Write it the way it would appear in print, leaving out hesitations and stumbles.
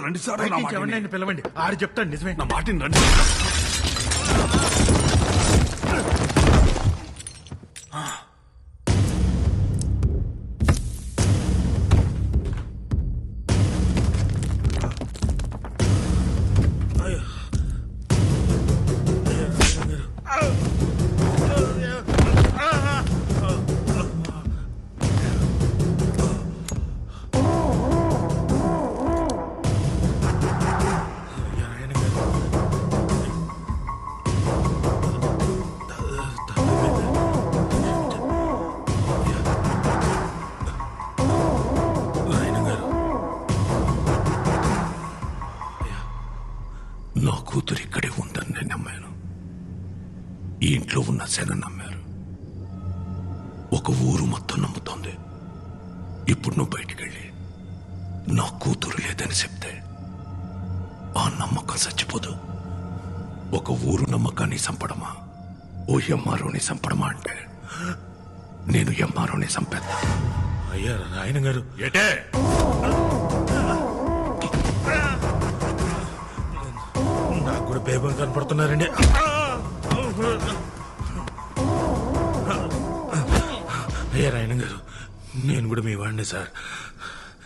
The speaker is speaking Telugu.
రండి సార్, నా మాట వినండి. ఆయన పిలవండి, ఆడు చెప్తాడు నిజమే. నా మాటిని రండి. నా కూతురు ఇక్కడే ఉందని నేను నమ్మాను. ఈ ఇంట్లో ఉన్న శన నమ్మారు. ఒక ఊరు మొత్తం నమ్ముతోంది. ఇప్పుడు నువ్వు బయటికెళ్ళి నా కూతురు లేదని చెప్తే ఆ నమ్మకం చచ్చిపోదు. ఒక ఊరు నమ్మకాన్ని చంపడమా, ఓ ఎంఆర్ఓని చంపడమా అంటే నేను ఎంఆర్ఓని చంపేద్దా. అయ్యా నాయన గారు, ఏటే నాకు కూడా బేబం కనపడుతున్నారండి. అయ్యా నాయన గారు, నేను కూడా మీ వాడిని సార్.